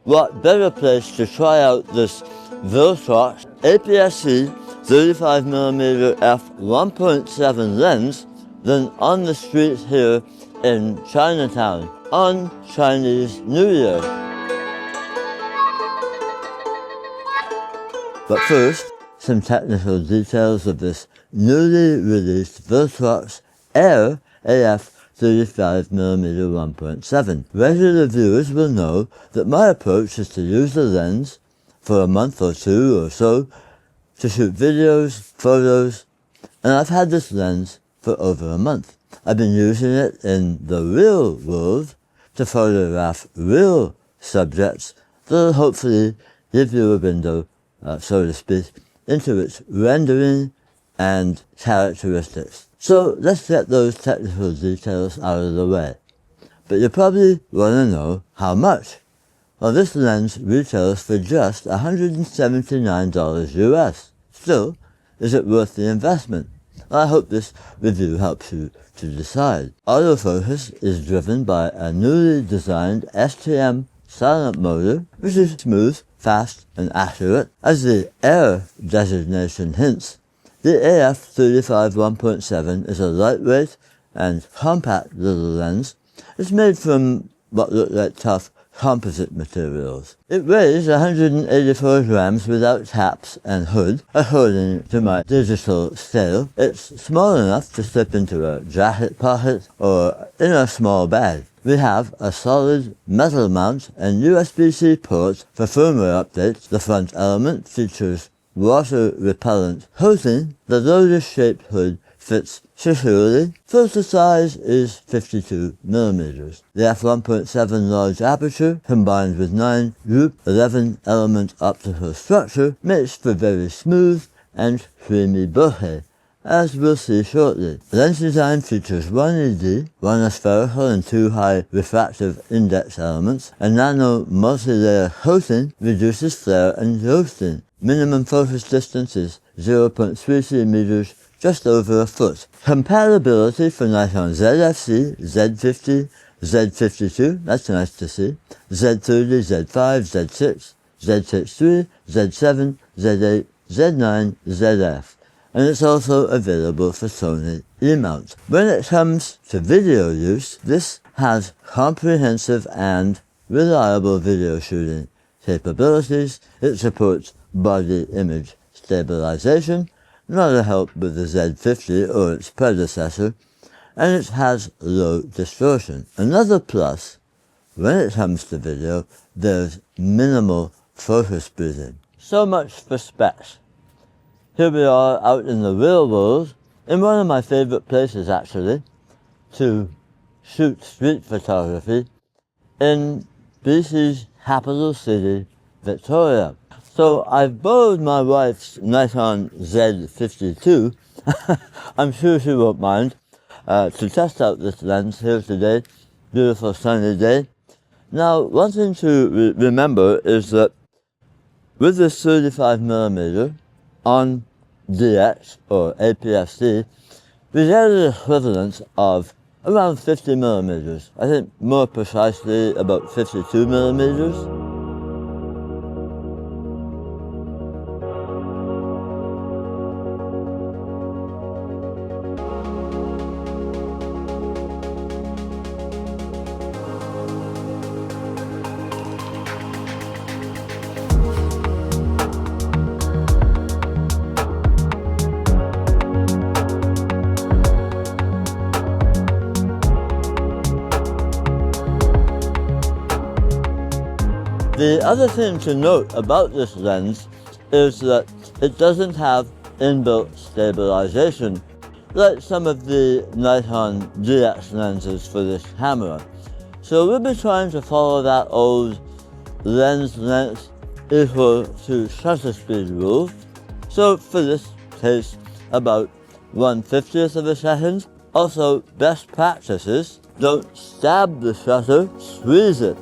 What better place to try out this Viltrox APS-C 35mm f1.7 lens than on the streets here in Chinatown on Chinese New Year. But first, some technical details of this newly released Viltrox Air AF 35mm 1.7. Regular viewers will know that my approach is to use the lens for a month or two or so to shoot videos, photos, and I've had this lens for over a month. I've been using it in the real world to photograph real subjects that will hopefully give you a window, so to speak, into its rendering and characteristics. So let's get those technical details out of the way. But you probably want to know how much. Well, this lens retails for just $179 US. Still, is it worth the investment? I hope this review helps you to decide. Autofocus is driven by a newly designed STM silent motor, which is smooth, fast, and accurate. As the Air designation hints, the AF35 1.7 is a lightweight and compact little lens. It's made from what look like tough composite materials. It weighs 184 grams without caps and hood, according to my digital scale. It's small enough to slip into a jacket pocket or in a small bag. We have a solid metal mount and USB-C port for firmware updates. The front element features water-repellent coating. The lotus-shaped hood fits securely. Filter size is 52mm. The f1.7 large aperture, combined with 9 group 11 element optical structure, makes for very smooth and creamy bokeh, as we'll see shortly. Lens design features one ED, one aspherical and 2 high refractive index elements. A nano multi-layer coating reduces flare and ghosting. Minimum focus distance is 0.33 meters, just over a foot. Compatibility for Nikon ZFC, Z50, Z52, that's nice to see, Z30, Z5, Z6, Z63, Z7, Z8, Z9, ZF. And it's also available for Sony E-mount. When it comes to video use, this has comprehensive and reliable video shooting capabilities. It supports body image stabilization, not a help with the Z50 or its predecessor, and it has low distortion. Another plus, when it comes to video, there's minimal focus breathing. So much for specs. Here we are out in the real world, in one of my favorite places actually, to shoot street photography, in BC's capital city, Victoria. So I've borrowed my wife's Nikon Z52, I'm sure she won't mind, to test out this lens here today. Beautiful sunny day. Now, one thing to remember is that with this 35mm on DX or APS-C, we get an equivalent of around 50mm. I think more precisely about 52mm. The other thing to note about this lens is that it doesn't have inbuilt stabilization like some of the Nikon DX lenses for this camera. So we'll be trying to follow that old lens length equal to shutter speed rule. So for this case, about 1/50th of a second. Also, best practices, don't stab the shutter, squeeze it.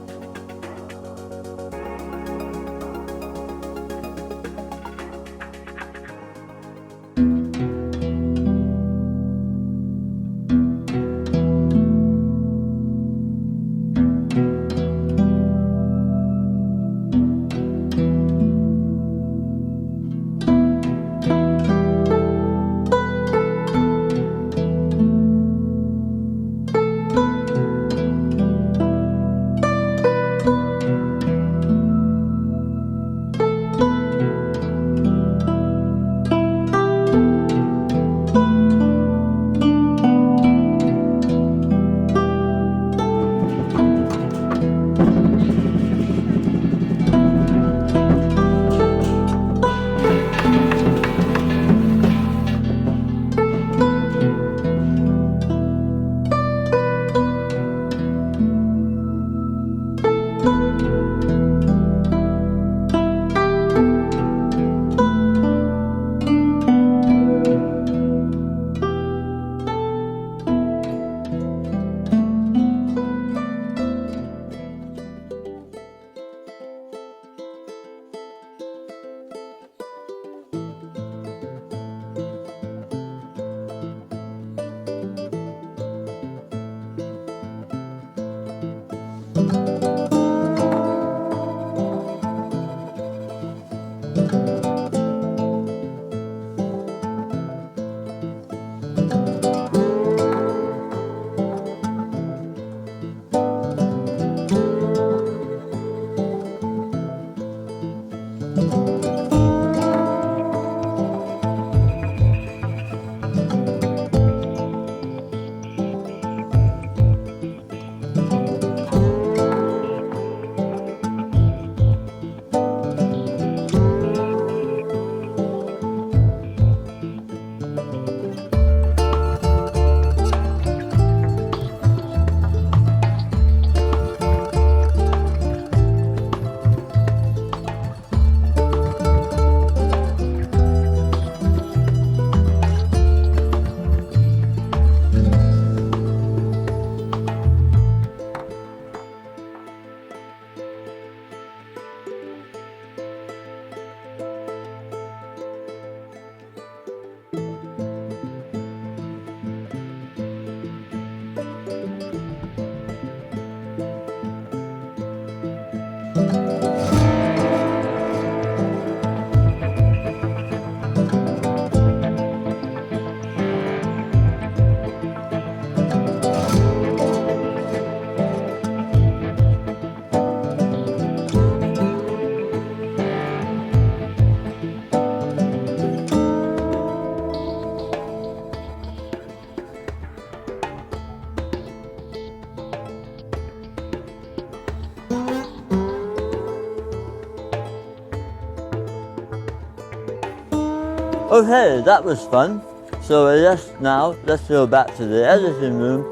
Okay, that was fun. So let's go back to the editing room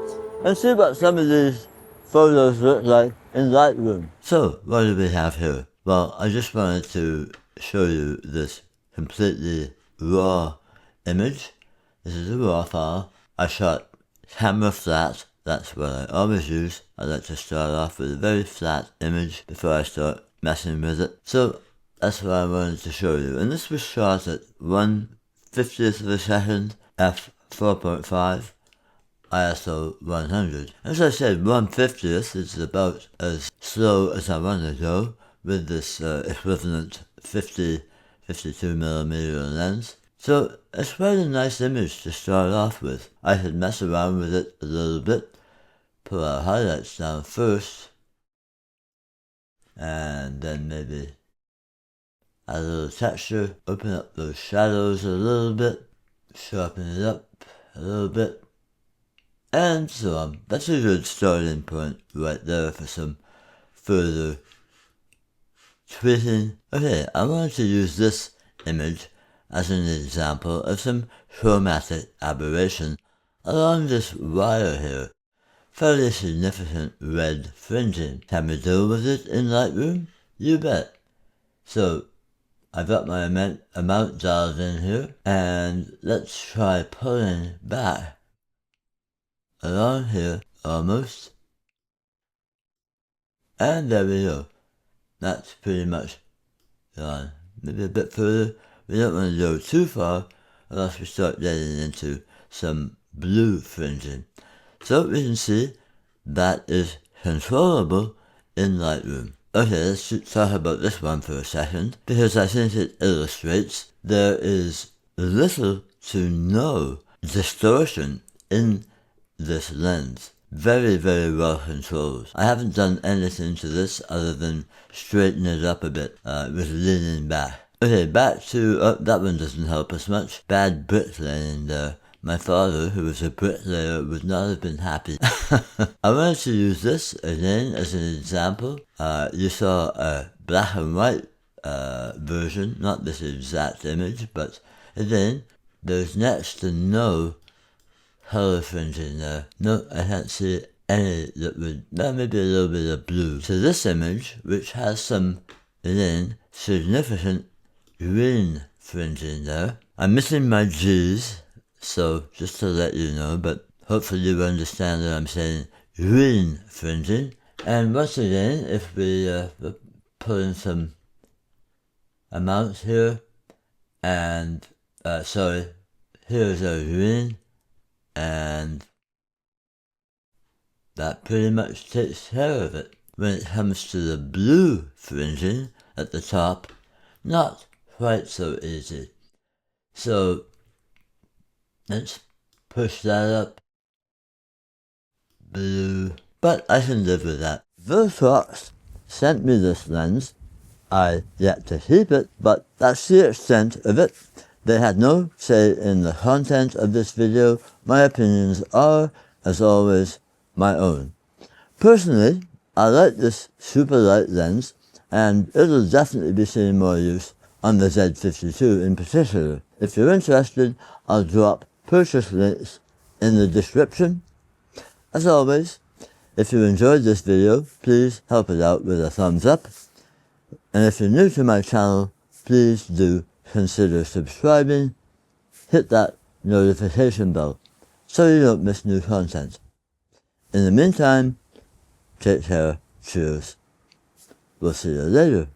and see what some of these photos look like in Lightroom. So, what do we have here? Well, I just wanted to show you this completely raw image. This is a raw file. I shot camera flat. That's what I always use. I like to start off with a very flat image before I start messing with it. So, that's what I wanted to show you. And this was shot at 1/50th of a second, f4.5, ISO 100. As I said, 1/50th is about as slow as I want to go with this equivalent 52mm lens. So it's quite a nice image to start off with. I could mess around with it a little bit, put our highlights down first, and then maybe add a little texture, open up those shadows a little bit, sharpen it up a little bit, and so on. That's a good starting point right there for some further tweaking. Okay, I wanted to use this image as an example of some chromatic aberration along this wire here. Fairly significant red fringing. Can we deal with it in Lightroom? You bet. So, I've got my amount dialed in here, and let's try pulling back along here, almost. And there we go. That's pretty much gone. Maybe a bit further. We don't want to go too far, unless we start getting into some blue fringing. So we can see that is controllable in Lightroom. Okay, let's talk about this one for a second, because I think it illustrates there is little to no distortion in this lens. Very, very well controlled. I haven't done anything to this other than straighten it up a bit with leaning back. Okay, back to, that one doesn't help us much. Bad bricklaying there. My father, who was a bricklayer, would not have been happy. I wanted to use this again as an example. You saw a black and white version, not this exact image, but again, there's next to no color fringing there. No, I can't see any that would, maybe a little bit of blue. So this image, which has some, again, significant green fringing there. I'm missing my G's. So, just to let you know, but hopefully you understand that I'm saying green fringing. And once again, if we put in some amounts here, and, here's our green, and that pretty much takes care of it. When it comes to the blue fringing at the top, not quite so easy. So, let's push that up. Blue. But I can live with that. Verfox sent me this lens I yet to keep it, but that's the extent of it. They had no say in the content of this video. My opinions are, as always, my own. Personally, I like this super light lens, and it'll definitely be seeing more use on the Z52 in particular. If you're interested, I'll drop purchase links in the description. As always, if you enjoyed this video, please help it out with a thumbs up. And if you're new to my channel, please do consider subscribing. Hit that notification bell so you don't miss new content. In the meantime, take care, cheers. We'll see you later.